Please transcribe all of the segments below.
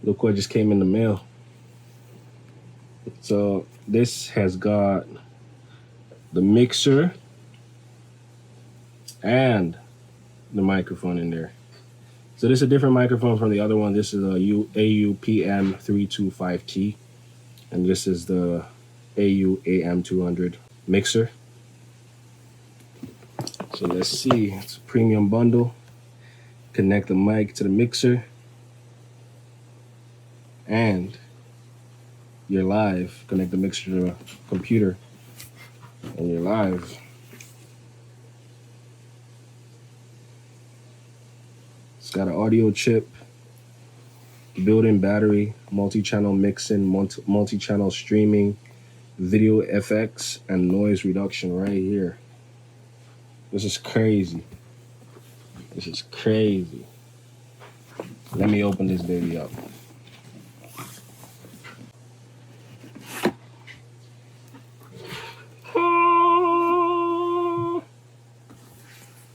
Look what just came in the mail. So this has got the mixer and the microphone in there. So this is a different microphone from the other one. This is a AUPM325T, and this is the AM200 mixer. So let's see, it's a premium bundle. Connect the mic to the mixer, and you're live. Connect the mixer to the computer, and you're live. It's got an audio chip, built-in battery, multi-channel mixing, multi-channel streaming, video FX, and noise reduction right here. This is crazy. This is crazy. Let me open this baby up.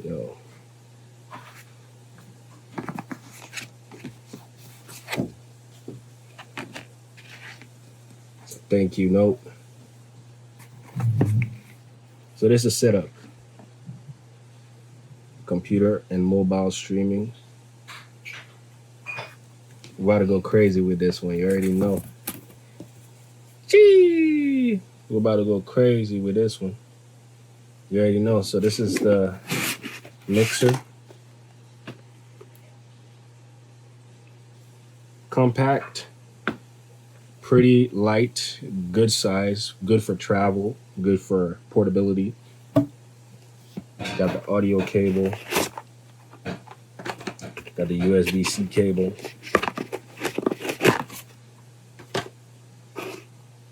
Yo. Thank you note. So this is setup. Computer and mobile streaming. We're about to go crazy with this one. You already know. Gee! We're about to go crazy with this one. You already know. So this is the mixer. Compact. Pretty light. Good size. Good for travel. Good for portability. Got the audio cable. Got the USB-C cable.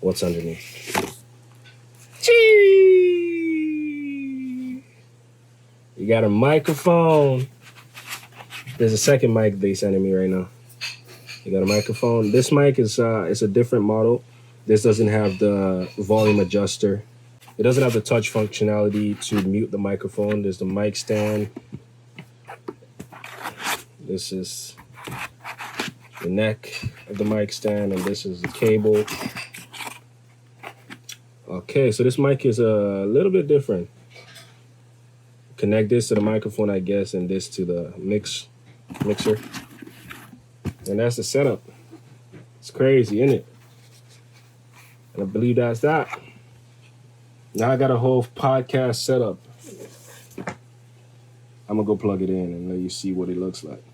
What's underneath? Chee! You got a microphone. There's a second mic they sending me right now. You got a microphone. This mic is it's a different model. This doesn't have the volume adjuster. It doesn't have the touch functionality to mute the microphone. There's the mic stand. This is the neck of the mic stand, and this is the cable. Okay, so this mic is a little bit different. Connect this to the microphone, I guess, and this to the mixer. And that's the setup. It's crazy, isn't it? And I believe that's that. Now I got a whole podcast set up. I'm gonna go plug it in and let you see what it looks like.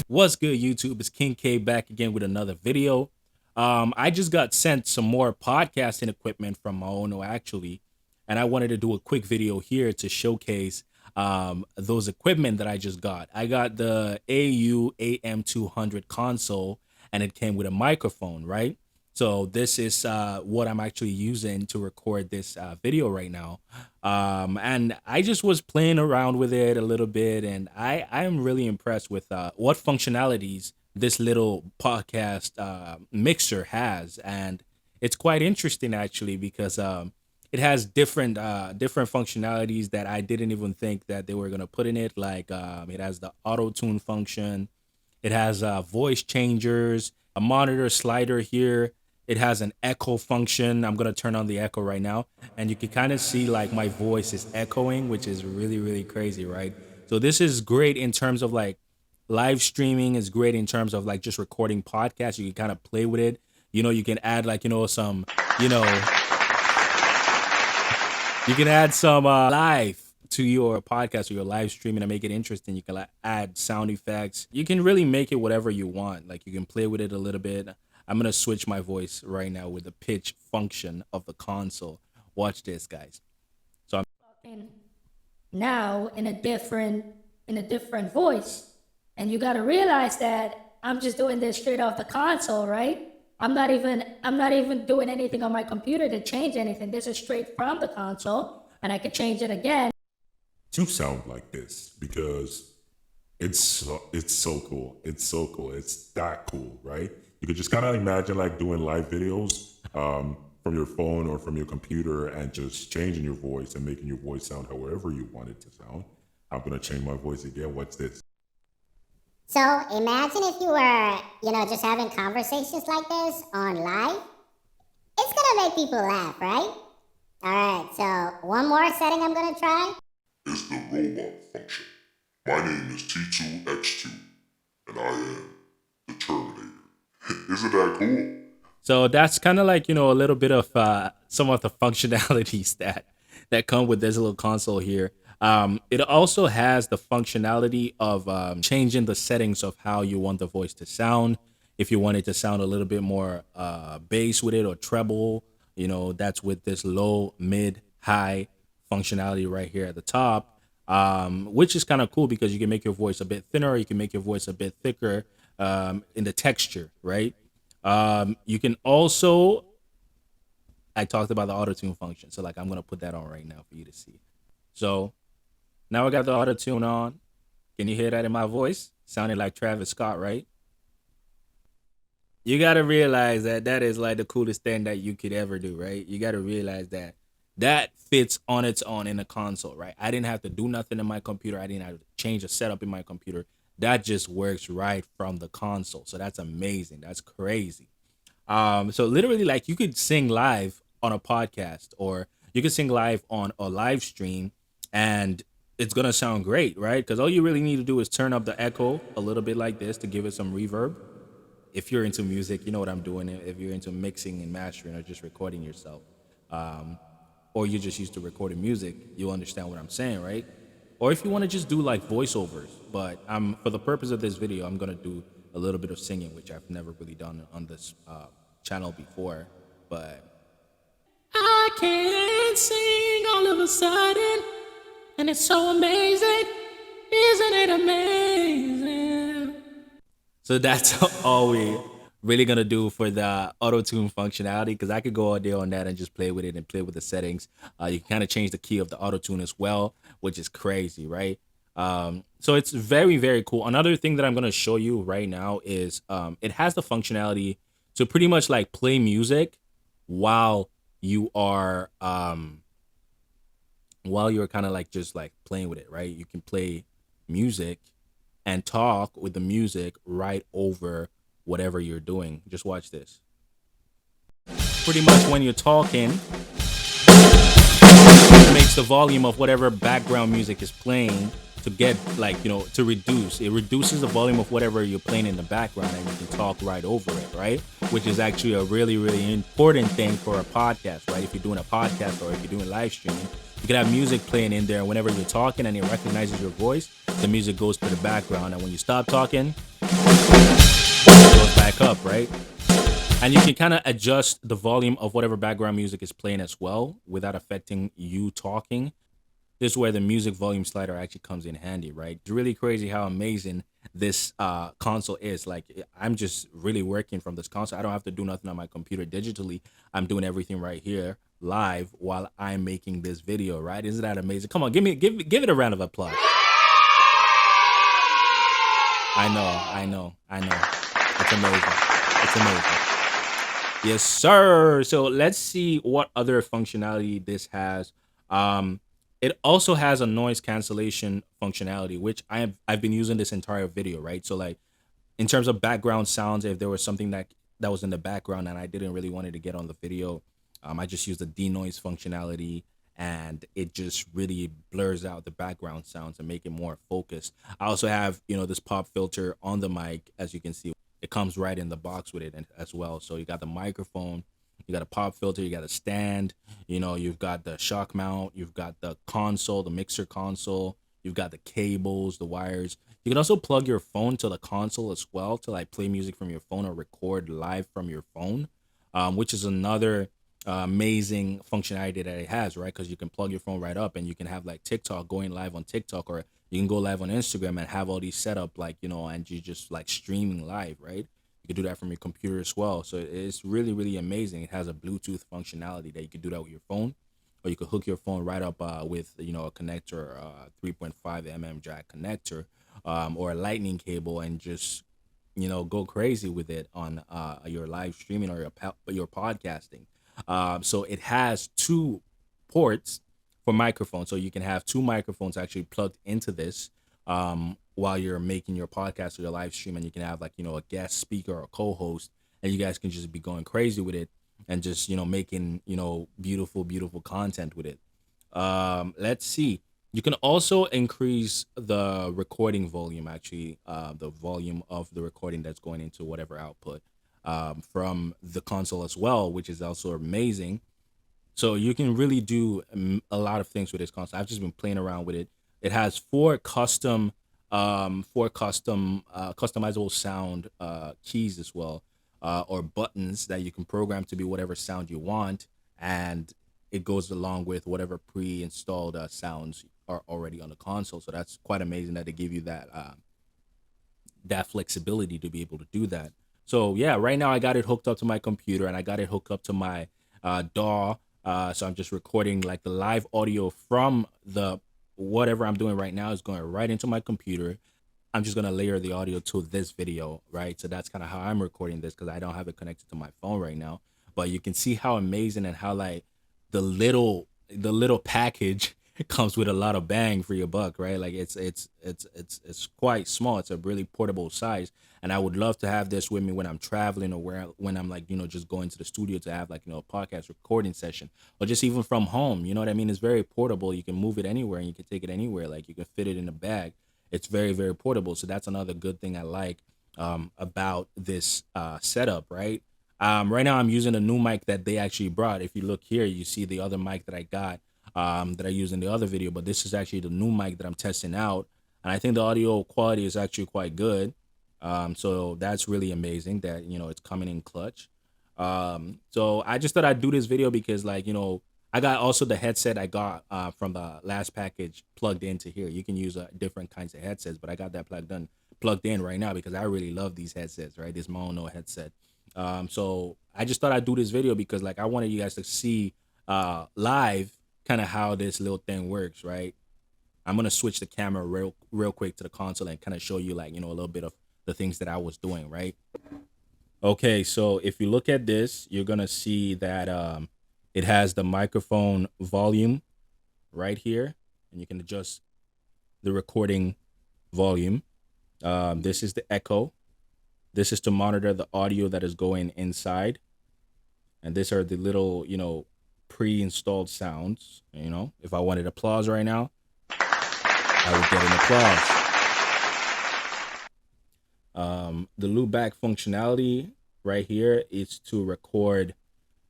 What's good, YouTube? It's King K back again with another video. I just got sent some more podcasting equipment from Maono actually, and I wanted to do a quick video here to showcase those equipment that I just got. I got the AM200 console, and it came with a microphone, right? So this is what I'm actually using to record this video right now. And I just was playing around with it a little bit, and I am really impressed with what functionalities this little podcast mixer has. And it's quite interesting actually, because it has different functionalities that I didn't even think that they were gonna put in it. Like it has the auto tune function. It has voice changers, a monitor slider here. It has an echo function. I'm gonna turn on the echo right now, and you can kind of see like my voice is echoing, which is really, really crazy, right? So this is great in terms of like live streaming. Is great in terms of like just recording podcasts. You can kind of play with it. You know, you can add like, some, you can add some live to your podcast or your live streaming and make it interesting. You can like add sound effects. You can really make it whatever you want. Like you can play with it a little bit. I'm gonna switch my voice right now with the pitch function of the console. Watch this, guys. So I'm now in a different voice, and you got to realize that I'm just doing this straight off the console, right? I'm not even doing anything on my computer to change anything. This is straight from the console, and I can change it again To sound like this, because It's so cool. It's so cool. It's that cool, right? You could just kind of imagine like doing live videos from your phone or from your computer and just changing your voice and making your voice sound however you want it to sound. I'm gonna change my voice again. What's this? So imagine if you were, just having conversations like this on live. It's gonna make people laugh, right? Alright, so one more setting I'm gonna try. Is the robot function. My name is T2X2, and I am the Terminator. Isn't that cool? So that's kind of like, a little bit of some of the functionalities that come with this little console here. It also has the functionality of changing the settings of how you want the voice to sound. If you want it to sound a little bit more bass with it or treble, that's with this low, mid, high functionality right here at the top, which is kind of cool because you can make your voice a bit thinner, or you can make your voice a bit thicker in the texture, right? You can also, I talked about the auto tune function. So like I'm gonna put that on right now for you to see. So now I got the auto tune on. Can you hear that in my voice? Sounding like Travis Scott, right? You gotta realize that that is like the coolest thing that you could ever do, right? You gotta realize that that fits on its own in the console, right? I didn't have to do nothing in my computer. I didn't have to change a setup in my computer. That just works right from the console. So that's amazing. That's crazy. So literally, like you could sing live on a podcast, or you could sing live on a live stream, and it's gonna sound great, right? Because all you really need to do is turn up the echo a little bit like this to give it some reverb. If you're into music, you know what I'm doing. If you're into mixing and mastering or just recording yourself, um, or you're just used to recording music, you'll understand what I'm saying, right? Or if you want to just do like voiceovers, but for the purpose of this video, I'm gonna do a little bit of singing, which I've never really done on this channel before. But I can't sing all of a sudden, and it's so amazing, isn't it amazing? So that's all we really gonna do for the auto tune functionality, because I could go all day on that and just play with it and play with the settings. You can kind of change the key of the auto tune as well, which is crazy, right? So it's very, very cool. Another thing that I'm gonna show you right now is it has the functionality to pretty much like play music while you are kind of like just like playing with it, right? You can play music and talk with the music right over whatever you're doing. Just watch this. Pretty much when you're talking, it makes the volume of whatever background music is playing to get like, to reduce. It reduces the volume of whatever you're playing in the background, and you can talk right over it, right? Which is actually a really, really important thing for a podcast, right? If you're doing a podcast or if you're doing live streaming, you can have music playing in there whenever you're talking and it recognizes your voice. The music goes to the background, and when you stop talking, it goes back up, right? And you can kind of adjust the volume of whatever background music is playing as well without affecting you talking. This is where the music volume slider actually comes in handy, right? It's really crazy how amazing this console is. Like, I'm just really working from this console. I don't have to do nothing on my computer digitally. I'm doing everything right here live while I'm making this video, right? Isn't that amazing? Come on, give it a round of applause. I know. It's amazing. It's amazing. Yes, sir. So let's see what other functionality this has. It also has a noise cancellation functionality, which I've been using this entire video, right? So like in terms of background sounds, if there was something that was in the background and I didn't really want it to get on the video, I just used the denoise functionality, and it just really blurs out the background sounds and make it more focused. I also have, this pop filter on the mic, as you can see. It comes right in the box with it as well. So you got the microphone, you got a pop filter, you got a stand, you've got the shock mount, you've got the console, the mixer console, you've got the cables, the wires. You can also plug your phone to the console as well to like play music from your phone or record live from your phone, which is another amazing functionality that it has, right? Because you can plug your phone right up and you can have like TikTok going live on TikTok, or you can go live on Instagram and have all these set up like, and you just like streaming live, right? You can do that from your computer as well. So it's really, really amazing. It has a Bluetooth functionality that you can do that with your phone, or you could hook your phone right up with, a connector, 3.5 mm jack connector, or a lightning cable and just go crazy with it on your live streaming or your podcasting. So it has two ports for microphones, so you can have two microphones actually plugged into this while you're making your podcast or your live stream, and you can have like a guest speaker or co-host, and you guys can just be going crazy with it and just making beautiful content with it. Let's see. You can also increase the recording volume, actually, the volume of the recording that's going into whatever output from the console as well, which is also amazing. So you can really do a lot of things with this console. I've just been playing around with it. It has customizable sound keys as well, or buttons that you can program to be whatever sound you want, and it goes along with whatever pre-installed sounds are already on the console. So that's quite amazing that they give you that flexibility to be able to do that. So yeah, right now I got it hooked up to my computer and I got it hooked up to my DAW. So I'm just recording like the live audio from the whatever I'm doing right now is going right into my computer. I'm just gonna layer the audio to this video, right? So that's kind of how I'm recording this because I don't have it connected to my phone right now. But you can see how amazing and how like the little package comes with a lot of bang for your buck, right? Like it's quite small. It's a really portable size, and I would love to have this with me when I'm traveling or when I'm like just going to the studio to have like a podcast recording session, or just even from home. You know what I mean? It's very portable. You can move it anywhere and you can take it anywhere. Like you can fit it in a bag. It's very portable. So that's another good thing I like about this setup, right? Right now I'm using a new mic that they actually brought. If you look here, you see the other mic that I got that I used in the other video, but this is actually the new mic that I'm testing out, and I think the audio quality is actually quite good. So that's really amazing that it's coming in clutch. So I just thought I'd do this video because like I got also the headset I got from the last package plugged into here. You can use different kinds of headsets, but I got that plugged in right now because I really love these headsets, right? This Maono headset. So I just thought I'd do this video because like I wanted you guys to see live kind of how this little thing works, right? I'm gonna switch the camera real quick to the console and kind of show you like a little bit of the things that I was doing, right? Okay, so if you look at this, you're gonna see that it has the microphone volume right here, and you can adjust the recording volume. This is the echo. This is to monitor the audio that is going inside. And these are the little, pre-installed sounds. If I wanted applause right now, I would get an applause. The loop back functionality right here is to record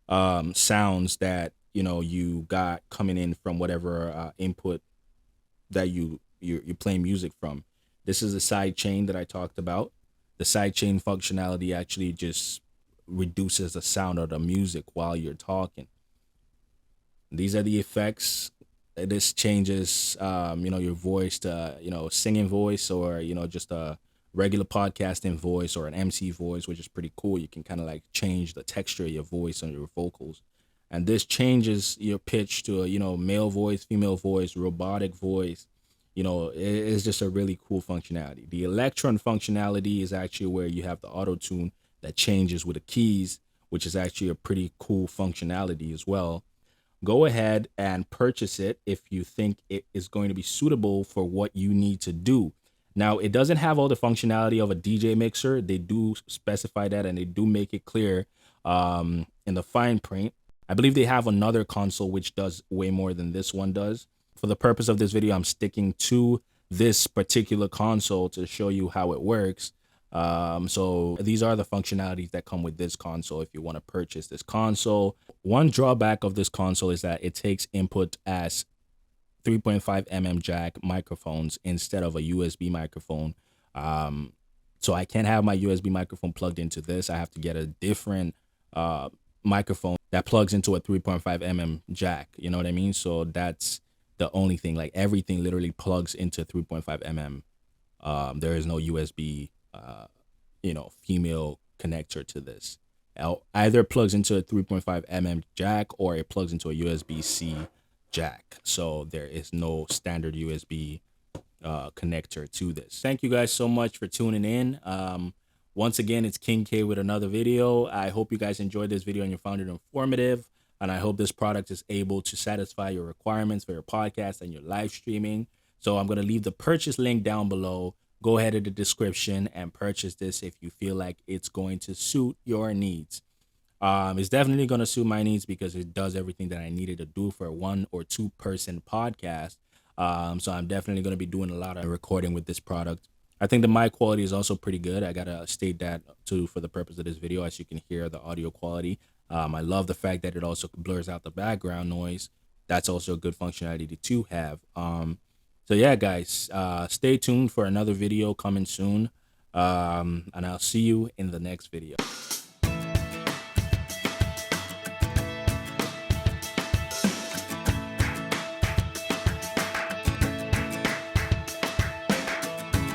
sounds that, you got coming in from whatever input that you're playing music from. This is the side chain that I talked about. The sidechain functionality actually just reduces the sound of the music while you're talking. These are the effects. This changes, your voice to, singing voice or, just a regular podcasting voice or an MC voice, which is pretty cool. You can kind of like change the texture of your voice and your vocals. And this changes your pitch to a, male voice, female voice, robotic voice. It's just a really cool functionality. The Electron functionality is actually where you have the auto tune that changes with the keys, which is actually a pretty cool functionality as well. Go ahead and purchase it if you think it is going to be suitable for what you need to do. Now, it doesn't have all the functionality of a DJ mixer. They do specify that and they do make it clear in the fine print. I believe they have another console which does way more than this one does. For the purpose of this video, I'm sticking to this particular console to show you how it works. So these are the functionalities that come with this console if you want to purchase this console. One drawback of this console is that it takes input as 3.5mm jack microphones instead of a USB microphone. So I can't have my USB microphone plugged into this. I have to get a different microphone that plugs into a 3.5mm jack. You know what I mean? So that's the only thing. Like everything literally plugs into 3.5mm. There is no USB female connector to this. Either plugs into a 3.5mm jack or it plugs into a USB-C jack. So there is no standard USB connector to this. Thank you guys so much for tuning in. Once again, it's King K with another video. I hope you guys enjoyed this video and you found it informative. And I hope this product is able to satisfy your requirements for your podcast and your live streaming. So I'm going to leave the purchase link down below. Go ahead to the description and purchase this if you feel like it's going to suit your needs. It's definitely going to suit my needs because it does everything that I needed to do for a 1 or 2 person podcast. So I'm definitely going to be doing a lot of recording with this product. I think the mic quality is also pretty good. I got to state that too for the purpose of this video. As you can hear, the audio quality. I love the fact that it also blurs out the background noise. That's also a good functionality to have. So yeah, guys, stay tuned for another video coming soon. And I'll see you in the next video.